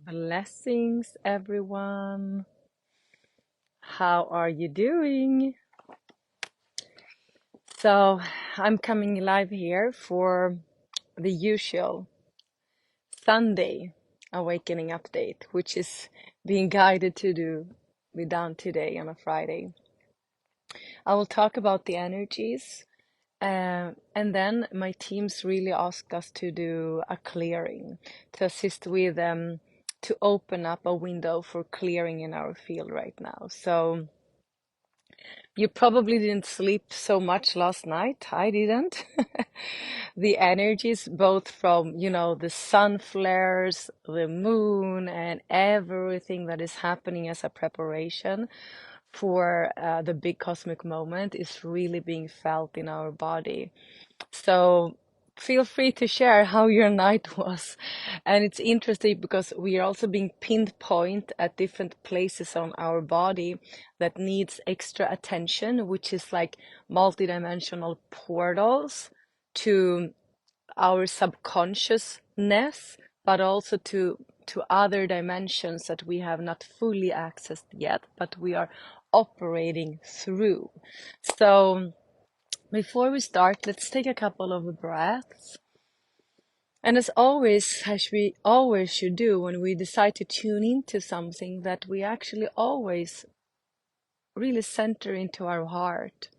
Blessings, everyone. How are you doing? So, I'm coming live here for the usual Sunday awakening update, which is being guided to be done today on a Friday. I will talk about the energies, and then my teams really asked us to do a clearing to assist with to open up a window for clearing in our field right now. So you probably didn't sleep so much last night. I didn't. The energies, both from, the sun flares, the moon, and everything that is happening as a preparation for the big cosmic moment, is really being felt in our body. So feel free to share how your night was. And it's interesting because we are also being pinpoint at different places on our body that needs extra attention, which is like multidimensional portals to our subconsciousness, but also to other dimensions that we have not fully accessed yet, but we are operating through. So before we start, let's take a couple of breaths. And as always, as we always should do when we decide to tune into something, that we actually always really center into our heart.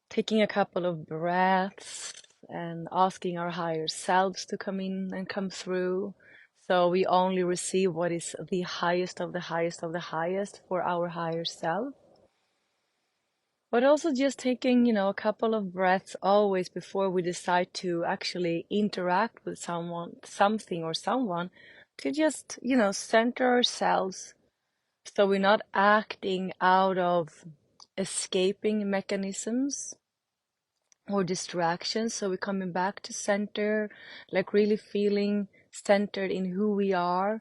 Taking a couple of breaths and asking our higher selves to come in and come through. So we only receive what is the highest of the highest of the highest for our higher self. But also just taking, a couple of breaths always before we decide to actually interact with someone, something or someone, to just, center ourselves so we're not acting out of escaping mechanisms or distractions. So we're coming back to center, like really feeling centered in who we are,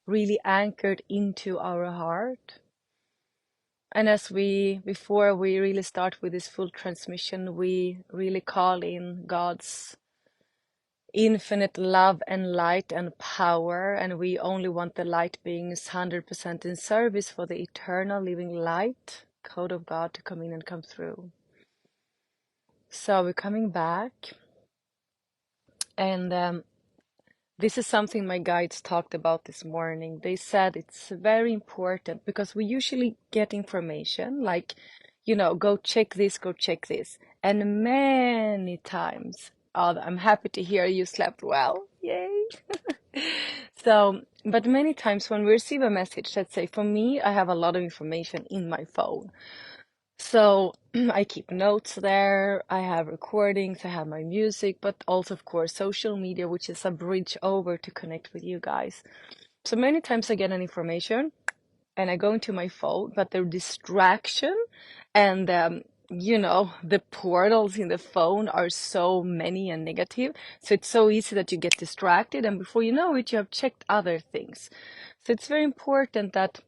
really anchored into our heart. And before we really start with this full transmission, we really call in God's infinite love and light and power. And we only want the light beings 100% in service for the eternal living light, code of God, to come in and come through. So we're coming back. And this is something my guides talked about this morning. They said it's very important because we usually get information like, go check this, go check this. And many times, oh, I'm happy to hear you slept well. Yay. So, but many times when we receive a message, let's say for me, I have a lot of information in my phone. So I keep notes there, I have recordings, I have my music, but also, of course, social media, which is a bridge over to connect with you guys. So many times I get an information and I go into my phone, but the distraction and, the portals in the phone are so many and negative. So it's so easy that you get distracted, and before you know it, you have checked other things. So it's very important that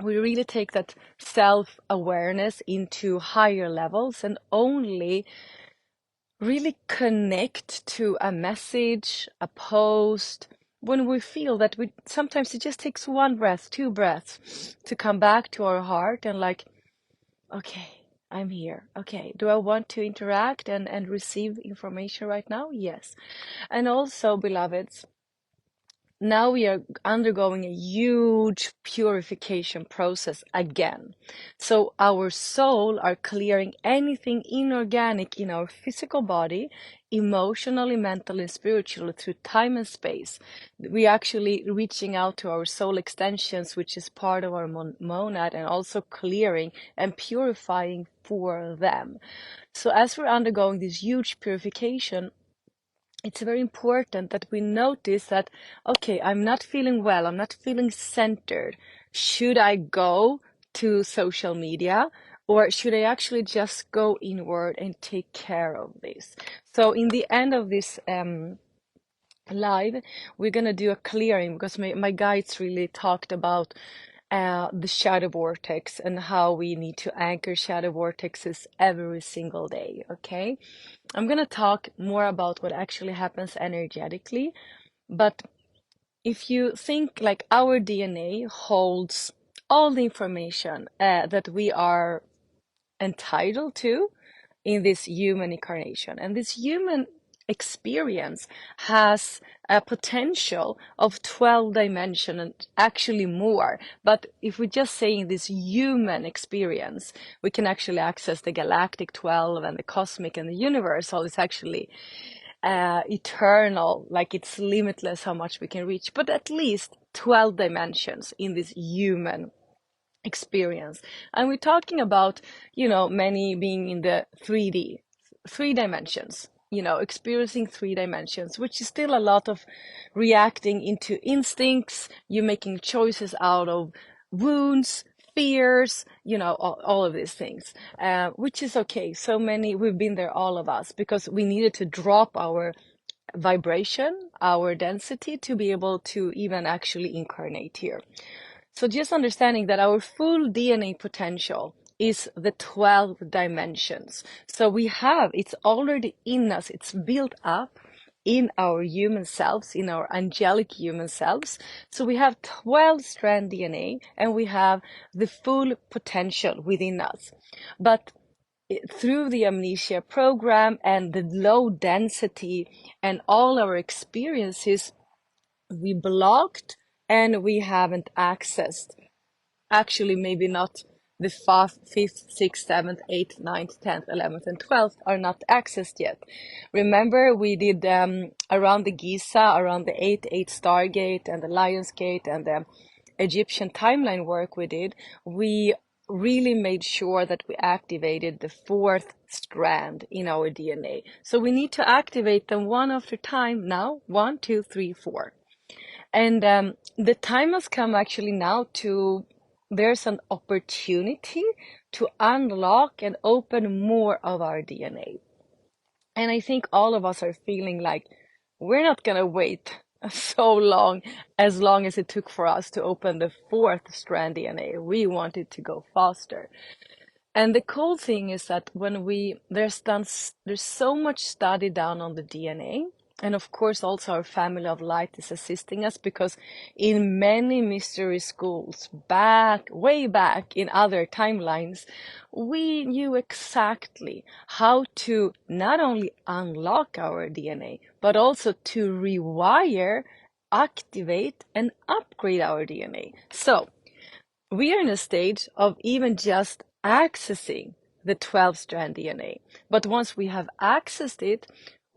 we really take that self-awareness into higher levels and only really connect to a message, a post, when we feel that sometimes it just takes one breath, two breaths to come back to our heart and like, okay, I'm here. Okay, do I want to interact and receive information right now? Yes. And also, beloveds, now we are undergoing a huge purification process again. So our soul are clearing anything inorganic in our physical body, emotionally, mentally, spiritually, through time and space. We actually reaching out to our soul extensions, which is part of our monad, and also clearing and purifying for them. So as we're undergoing this huge purification, it's very important that we notice that, okay, I'm not feeling well, I'm not feeling centered. Should I go to social media, or should I actually just go inward and take care of this? So in the end of this live, we're gonna do a clearing because my guides really talked about the shadow vortex and how we need to anchor shadow vortexes every single day. Okay, I'm gonna talk more about what actually happens energetically, but if you think like our DNA holds all the information that we are entitled to in this human incarnation, and this human experience has a potential of 12 dimension and actually more. But if we just say in this human experience, we can actually access the galactic 12 and the cosmic and the universal. It's actually eternal, like it's limitless how much we can reach, but at least 12 dimensions in this human experience. And we're talking about, many being in the 3D, 3 dimensions, experiencing 3 dimensions, which is still a lot of reacting into instincts, you making choices out of wounds, fears, all of these things, which is okay. So many, we've been there, all of us, because we needed to drop our vibration, our density, to be able to even actually incarnate here. So just understanding that our full DNA potential is the 12 dimensions. So it's already in us, it's built up in our human selves, in our angelic human selves. So we have 12-strand DNA and we have the full potential within us. But through the amnesia program and the low density and all our experiences, we blocked and we haven't accessed. Actually, maybe not the 5th, 6th, 7th, 8th, 9th, 10th, 11th, and 12th are not accessed yet. Remember, we did around the Giza, around the 8 Stargate and the Lion's Gate and the Egyptian timeline work we did. We really made sure that we activated the 4th strand in our DNA. So we need to activate them one after time now. 1, 2, 3, 4. And the time has come actually now there's an opportunity to unlock and open more of our DNA. And I think all of us are feeling like we're not going to wait so long as it took for us to open the 4th strand DNA. We wanted to go faster. And the cool thing is that there's so much study done on the DNA. And of course, also our family of light is assisting us, because in many mystery schools, way back in other timelines, we knew exactly how to not only unlock our DNA, but also to rewire, activate, and upgrade our DNA. So we are in a stage of even just accessing the 12-strand DNA. But once we have accessed it,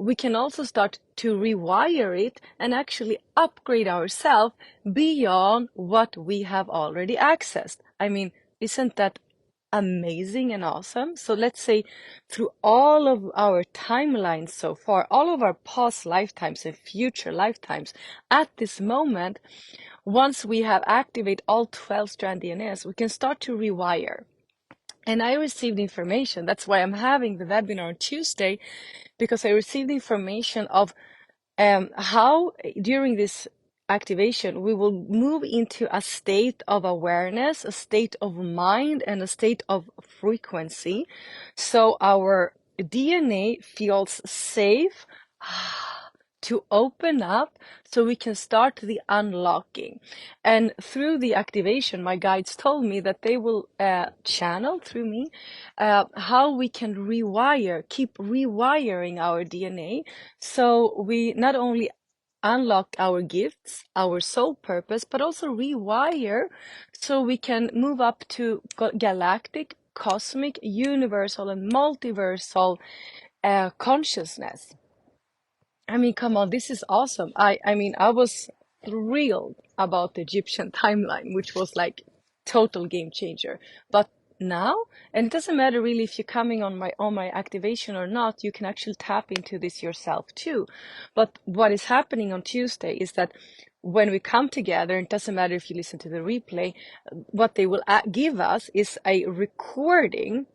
we can also start to rewire it and actually upgrade ourselves beyond what we have already accessed. I mean, isn't that amazing and awesome? So let's say through all of our timelines so far, all of our past lifetimes and future lifetimes, at this moment, once we have activated all 12-strand DNAs, we can start to rewire. And I received information. That's why I'm having the webinar on Tuesday, because I received information of how during this activation we will move into a state of awareness, a state of mind, and a state of frequency. So our DNA feels safe to open up, so we can start the unlocking. And through the activation, my guides told me that they will channel through me how we can keep rewiring our DNA, so we not only unlock our gifts, our soul purpose, but also rewire so we can move up to galactic, cosmic, universal, and multiversal consciousness. I mean, come on, this is awesome. I mean, I was thrilled about the Egyptian timeline, which was like total game changer. But now, and it doesn't matter really if you're coming on my activation or not, you can actually tap into this yourself too. But what is happening on Tuesday is that when we come together, it doesn't matter if you listen to the replay, what they will give us is a recording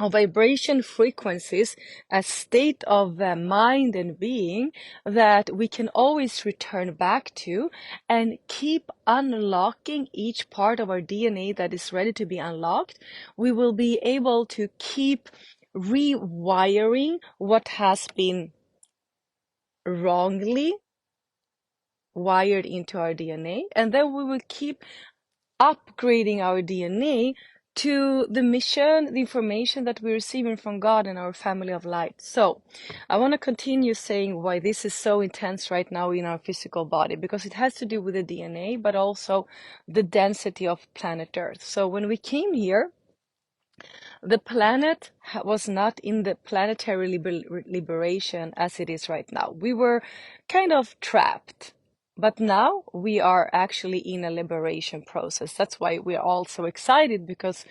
of vibration frequencies, a state of mind and being that we can always return back to and keep unlocking each part of our DNA that is ready to be unlocked. We will be able to keep rewiring what has been wrongly wired into our DNA, and then we will keep upgrading our DNA to the mission, the information that we're receiving from God and our family of light. So I want to continue saying why this is so intense right now in our physical body, because it has to do with the DNA, but also the density of planet Earth. So when we came here, the planet was not in the planetary liberation as it is right now. We were kind of trapped. But now we are actually in a liberation process. That's why we are all so excited, because,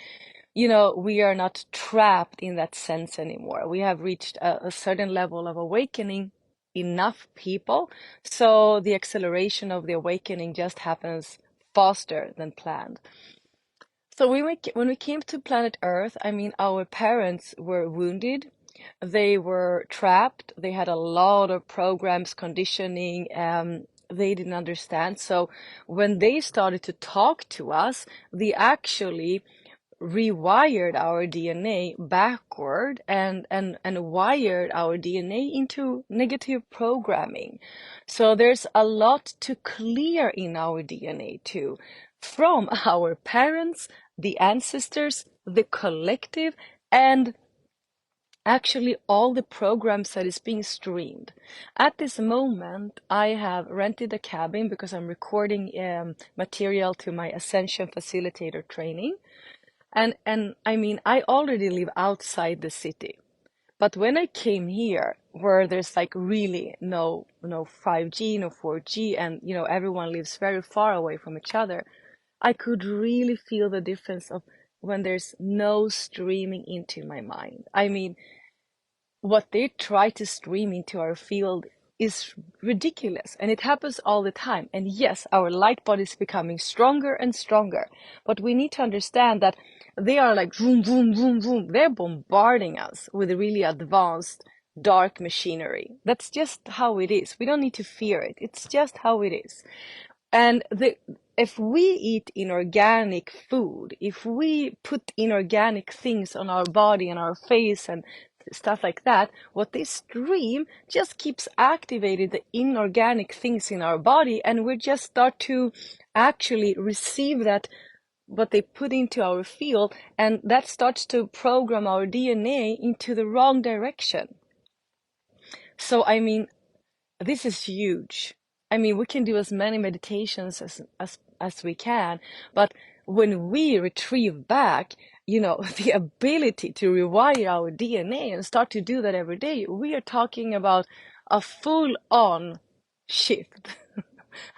we are not trapped in that sense anymore. We have reached a certain level of awakening, enough people. So the acceleration of the awakening just happens faster than planned. So when we came to planet Earth, I mean, our parents were wounded. They were trapped. They had a lot of programs, conditioning. They didn't understand. So when they started to talk to us, they actually rewired our DNA backward and wired our DNA into negative programming. So there's a lot to clear in our DNA too, from our parents, the ancestors, the collective, and actually all the programs that is being streamed. At this moment, I have rented a cabin because I'm recording material to my ascension facilitator training. And I mean, I already live outside the city. But when I came here, where there's like really no 5G, no 4G, and everyone lives very far away from each other, I could really feel the difference of when there's no streaming into my mind. I mean, what they try to stream into our field is ridiculous, and it happens all the time. And yes, our light body is becoming stronger and stronger, but we need to understand that they are like boom, boom, boom, boom. They're bombarding us with really advanced dark machinery. That's just how it is. We don't need to fear it. It's just how it is. And if we eat inorganic food, if we put inorganic things on our body and our face and stuff like that, what they stream just keeps activating the inorganic things in our body, and we just start to actually receive that, what they put into our field, and that starts to program our DNA into the wrong direction. So I mean, this is huge. I mean, we can do as many meditations as we can, but when we retrieve back, the ability to rewire our DNA and start to do that every day, we are talking about a full-on shift.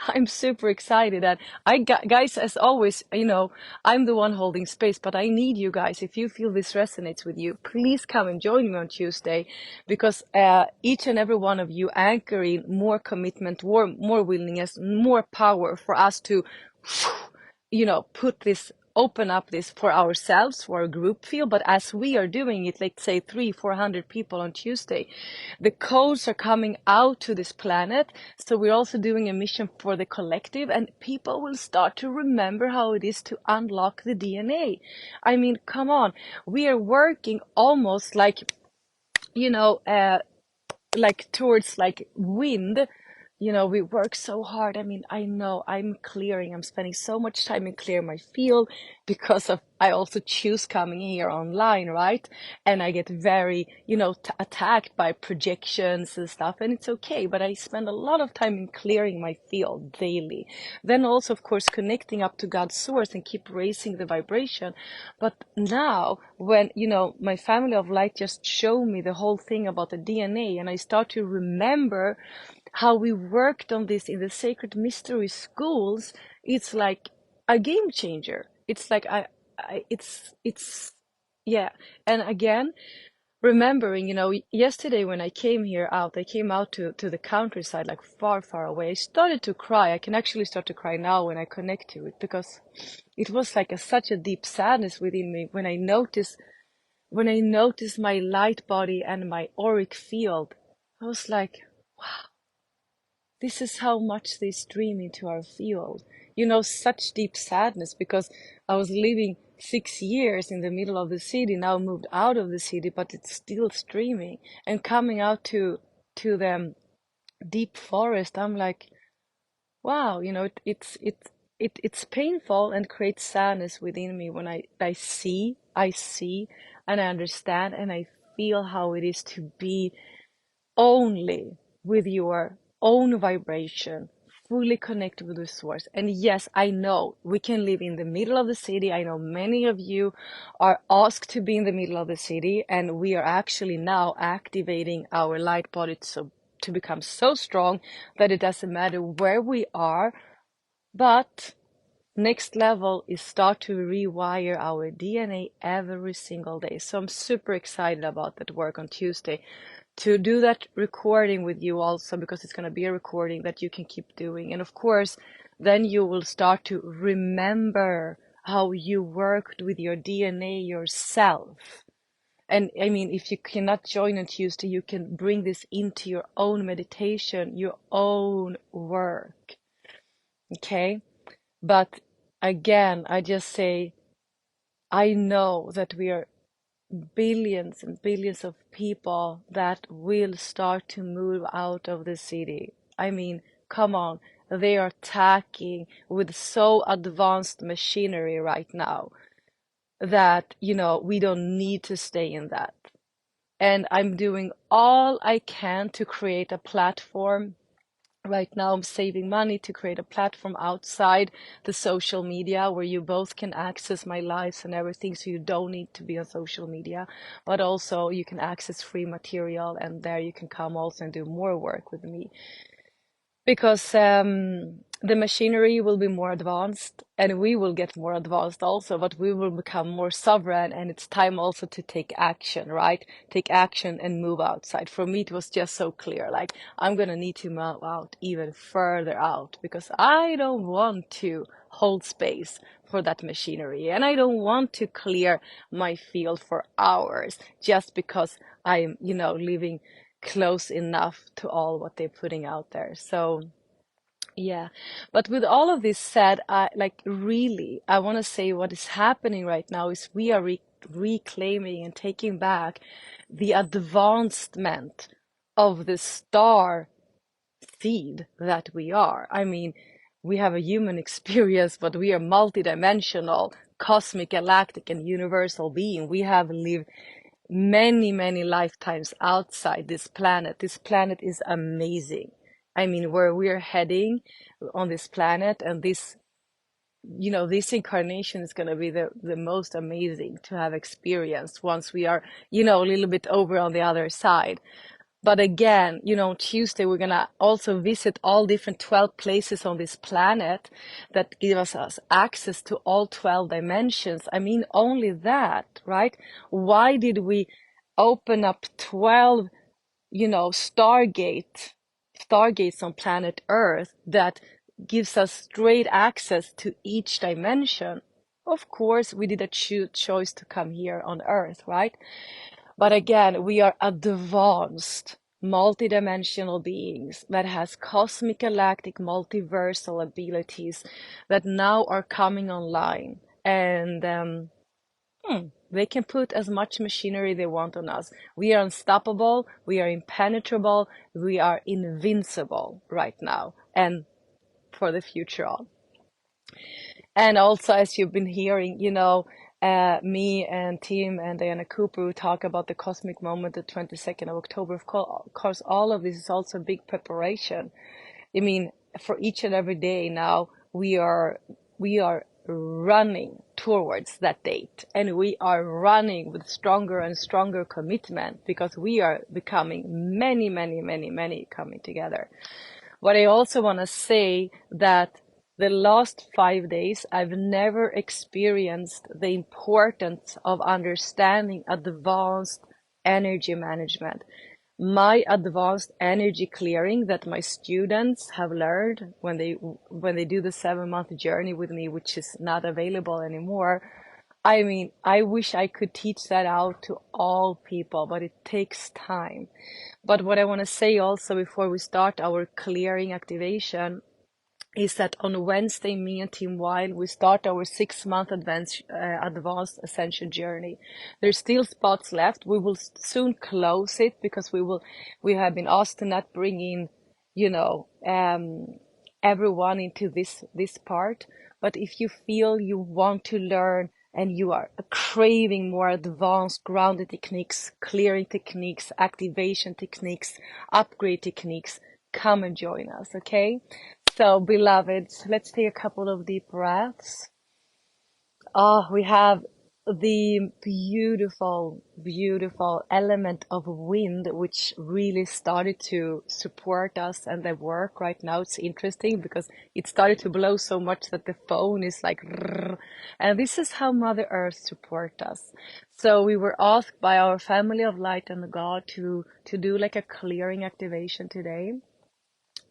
I'm super excited, and guys, as always, I'm the one holding space, but I need you guys. If you feel this resonates with you, please come and join me on Tuesday, because each and every one of you anchoring more commitment, more willingness, more power for us to, open up this for ourselves, for our group feel. But as we are doing it, like say 300-400 people on Tuesday, the codes are coming out to this planet. So we're also doing a mission for the collective, and people will start to remember how it is to unlock the DNA. I mean, come on, we are working almost like, like towards like wind. We work so hard. I mean, I know I'm spending so much time in clearing my field, because I also choose coming here online, right? And I get very, attacked by projections and stuff, and it's okay. But I spend a lot of time in clearing my field daily. Then also, of course, connecting up to God's source and keep raising the vibration. But now when, my family of light just showed me the whole thing about the DNA, and I start to remember how we worked on this in the sacred mystery schools, it's like a game changer. It's like it's yeah. And again, remembering, yesterday when I came I came out to the countryside, like far, far away. I started to cry. I can actually start to cry now when I connect to it, because it was like such a deep sadness within me when I noticed my light body and my auric field. I was like, this is how much they stream into our field. Such deep sadness, because I was living 6 years in the middle of the city, now moved out of the city, but it's still streaming. And coming out to the deep forest, I'm like, wow, it's painful and creates sadness within me when I see and I understand and I feel how it is to be only with your own vibration, fully connected with the source. And yes, I know we can live in the middle of the city. I know many of you are asked to be in the middle of the city, and we are actually now activating our light body to become so strong that it doesn't matter where we are. But next level is start to rewire our DNA every single day. So I'm super excited about that work on Tuesday to do that recording with you also, because it's going to be a recording that you can keep doing. And of course, then you will start to remember how you worked with your DNA yourself. And I mean, if you cannot join on Tuesday, you can bring this into your own meditation, your own work. Okay? But again, I just say, I know that we are billions and billions of people that will start to move out of the city. I mean, come on, they are attacking with so advanced machinery right now that, we don't need to stay in that. And I'm doing all I can to create a platform. Right now, I'm saving money to create a platform outside the social media where you both can access my lives and everything. So you don't need to be on social media, but also you can access free material, and there you can come also and do more work with me. Because the machinery will be more advanced and we will get more advanced also, but we will become more sovereign, and it's time also to take action, right? Take action and move outside. For me, it was just so clear, like I'm gonna need to move out even further out because I don't want to hold space for that machinery, and I don't want to clear my field for hours just because I'm, living close enough to all what they're putting out there. So yeah, but with all of this said, I want to say what is happening right now is we are reclaiming and taking back the advancement of the star seed that we are. I mean, we have a human experience, but we are multidimensional, cosmic, galactic, and universal being. We have lived many, many lifetimes outside this planet. This planet is amazing. I mean, where we're heading on this planet, and this incarnation is going to be the most amazing to have experienced once we are, a little bit over on the other side. But again, Tuesday, we're going to also visit all different 12 places on this planet that give us access to all 12 dimensions. I mean, only that, right? Why did we open up 12, stargates on planet Earth that gives us straight access to each dimension? Of course, we did a choice to come here on Earth, right? But again, we are advanced, multidimensional beings that has cosmic, galactic, multiversal abilities that now are coming online. And they can put as much machinery they want on us. We are unstoppable, we are impenetrable, we are invincible right now and for the future on. And also, as you've been hearing, me and Tim and Diana Cooper who talk about the cosmic moment, the 22nd of October. Of course, all of this is also a big preparation. I mean, for each and every day now, we are running towards that date, and we are running with stronger and stronger commitment because we are becoming many, many, many, many coming together. But I also want to say that the last 5 days, I've never experienced the importance of understanding advanced energy management. My advanced energy clearing that my students have learned when they do the 7-month journey with me, which is not available anymore. I mean, I wish I could teach that out to all people, but it takes time. But what I want to say also before we start our clearing activation is that on Wednesday, me and Team Wild, we start our 6-month advanced ascension journey. There's still spots left. We will soon close it because we have been asked to not bring in, everyone into this part, but if you feel you want to learn and you are craving more advanced grounded techniques, clearing techniques, activation techniques, upgrade techniques, come and join us, okay? So, beloveds, let's take a couple of deep breaths. Oh, we have the beautiful, beautiful element of wind, which really started to support us and the work right now. It's interesting because it started to blow so much that the phone is like, rrr. And this is how Mother Earth supports us. So we were asked by our family of light and God to do like a clearing activation today,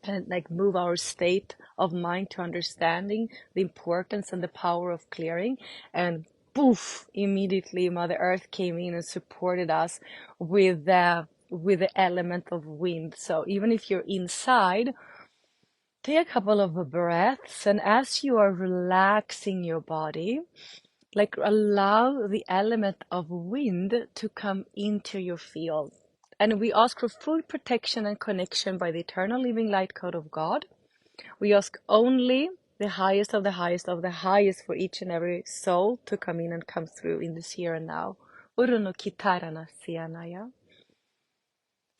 and like move our state of mind to understanding the importance and the power of clearing. And poof, immediately Mother Earth came in and supported us with the element of wind. So even if you're inside, take a couple of breaths, and as you are relaxing your body, like allow the element of wind to come into your field. And we ask for full protection and connection by the eternal living light code of God. We ask only the highest of the highest of the highest for each and every soul to come in and come through in this here and now.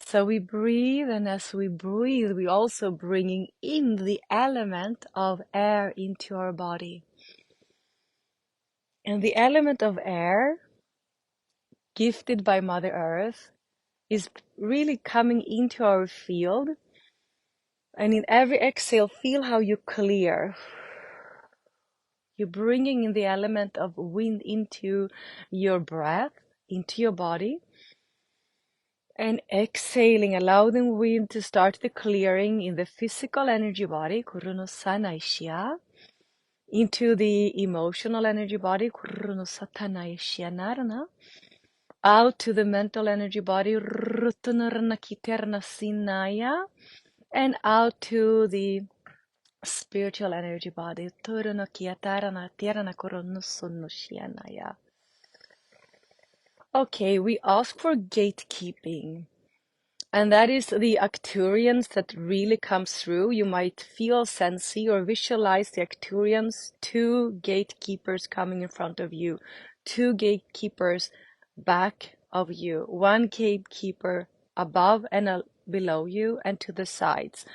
So we breathe, and as we breathe, we also bringing in the element of air into our body. And the element of air, gifted by Mother Earth, is really coming into our field. And in every exhale, feel how you clear. You're bringing in the element of wind into your breath, into your body. And exhaling, allow the wind to start the clearing in the physical energy body, into the emotional energy body, out to the mental energy body, and out to the spiritual energy body. Okay, we ask for gatekeeping. And that is the Arcturians that really comes through. You might feel, sense, or visualize the Arcturians, 2 gatekeepers coming in front of you, 2 gatekeepers back of you, 1 gatekeeper above and below you and to the sides.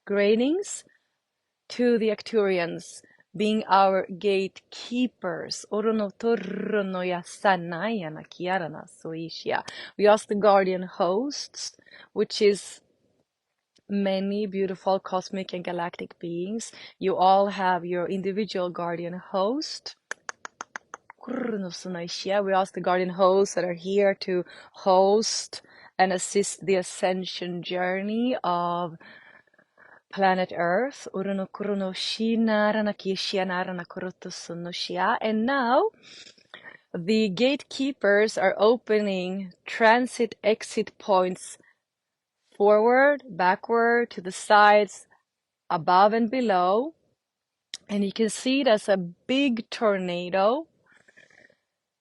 Greetings to the Arcturians, being our gatekeepers. We ask the guardian hosts, which is many beautiful cosmic and galactic beings. You all have your individual guardian host. We ask the guardian hosts that are here to host and assist the ascension journey of planet Earth. And now the gatekeepers are opening transit exit points forward, backward, to the sides, above and below. And you can see it as a big tornado.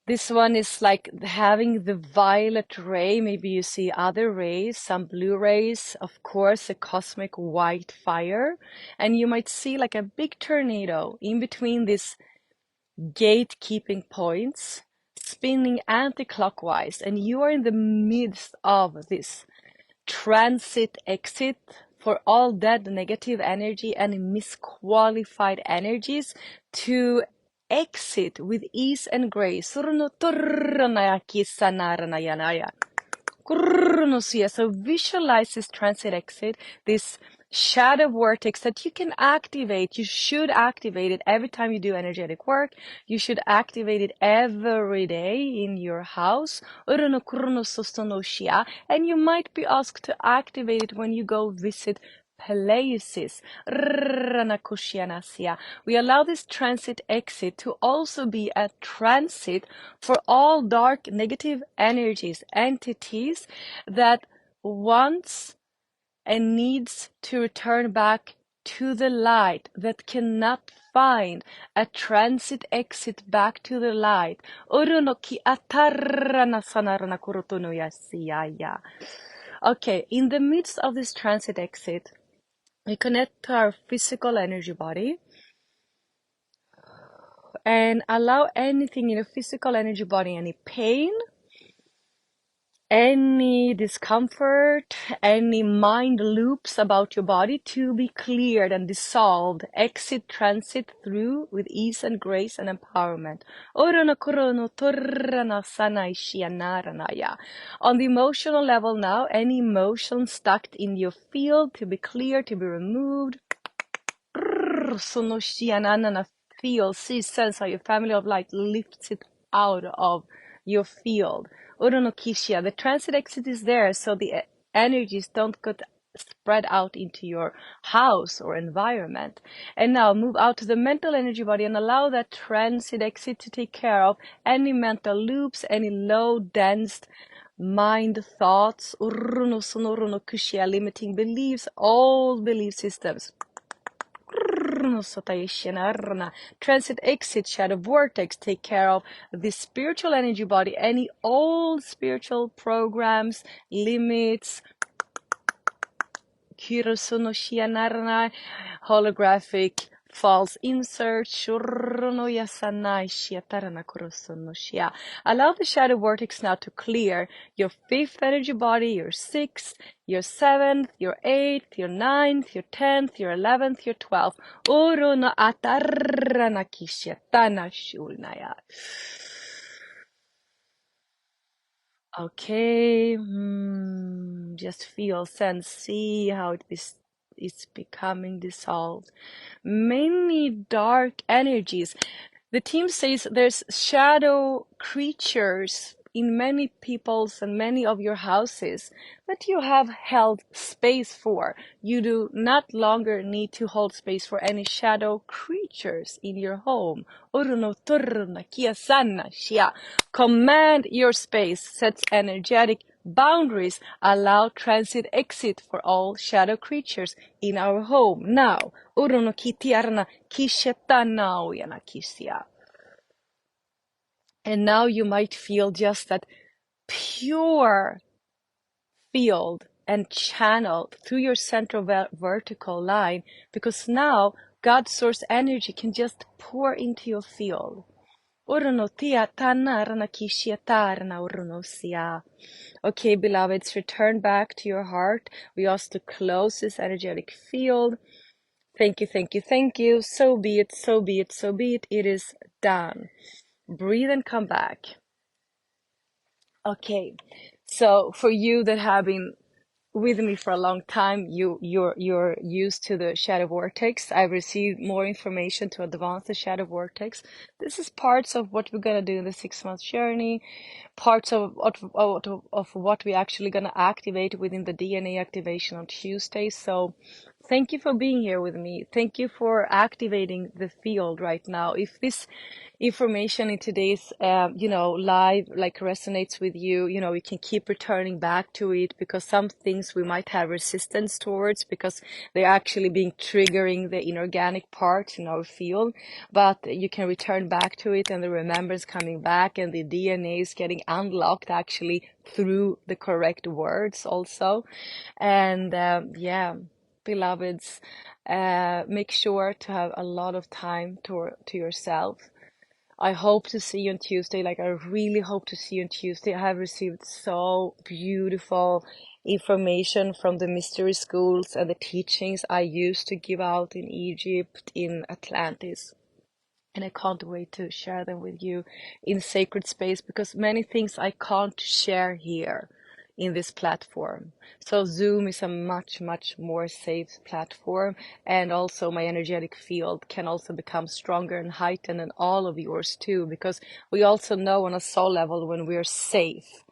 This one is like having the violet ray. Maybe you see other rays, some blue rays, of course, a cosmic white fire. And you might see like a big tornado in between these gatekeeping points, spinning anti-clockwise. And you are in the midst of this transit exit for all that negative energy and misqualified energies to exit with ease and grace. So visualize this transit exit, this shadow vortex that you can activate. You should activate it every time you do energetic work. You should activate it every day in your house. And you might be asked to activate it when you go visit places. We allow this transit exit to also be a transit for all dark negative energies, entities that wants and needs to return back to the light, that cannot find a transit exit back to the light. Okay, in the midst of this transit exit, we connect to our physical energy body and allow anything in the physical energy body, any pain, any discomfort, any mind loops about your body to be cleared and dissolved. Exit, transit through with ease and grace and empowerment. On the emotional level now, any emotion stuck in your field to be cleared, to be removed. Feel, see, sense how your family of light lifts it out of your field. Uronokishia, the transit exit is there, so the energies don't get spread out into your house or environment. And now move out to the mental energy body and allow that transit exit to take care of any mental loops, any low, dense mind thoughts, limiting beliefs, all belief systems. Transit exit shadow vortex take care of the spiritual energy body, any old spiritual programs, limits, holographic false inserts. Allow the shadow vortex now to clear your fifth energy body, your sixth, your seventh, your eighth, your ninth, your 10th, your 11th, your 12th. Okay, just feel, sense, see how it's becoming dissolved. Many dark energies. The team says there's shadow creatures in many people's and many of your houses that you have held space for. You do not longer need to hold space for any shadow creatures in your home. Command your space, sets energetic boundaries, allow transit exit for all shadow creatures in our home. Now, and now you might feel just that pure field and channel through your central vertical line, because now God's source energy can just pour into your field. Okay, beloveds, return back to your heart. We ask to close this energetic field. Thank you, thank you, thank you. So be it, so be it, so be it. It is done. Breathe and come back. Okay, so for you that have been with me for a long time, you're used to the shadow vortex. I've received more information to advance the shadow vortex. This is parts of what we're gonna do in the 6-month journey, parts of what we're actually gonna activate within the DNA activation on Tuesday. So thank you for being here with me. Thank you for activating the field right now. If this information in today's live resonates with you, you can keep returning back to it, because some things we might have resistance towards because they're actually being triggering the inorganic parts in our field, but you can return back to it and the remembrance coming back and the DNA is getting unlocked actually through the correct words also. And beloveds, make sure to have a lot of time to yourself. I hope to see you on Tuesday. I really hope to see you on Tuesday. I have received so beautiful information from the mystery schools and the teachings I used to give out in Egypt, in Atlantis. And I can't wait to share them with you in sacred space, because many things I can't share here in this platform. So Zoom is a much, much more safe platform, and also my energetic field can also become stronger and heightened, and all of yours too, because we also know on a soul level when we're safe.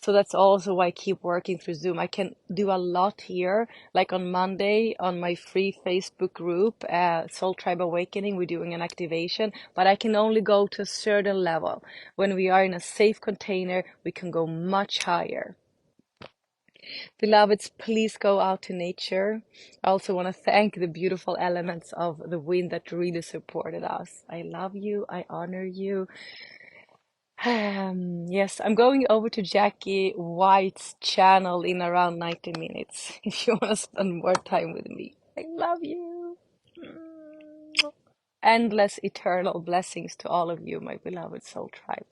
So that's also why I keep working through Zoom. I can do a lot here, like on Monday on my free Facebook group, Soul Tribe Awakening, we're doing an activation, but I can only go to a certain level. When we are in a safe container, we can go much higher. Beloveds, please go out to nature. I also want to thank the beautiful elements of the wind that really supported us. I love you. I honor you. Yes, I'm going over to Jackie White's channel in around 90 minutes if you want to spend more time with me. I love you. Endless eternal blessings to all of you, my beloved soul tribe.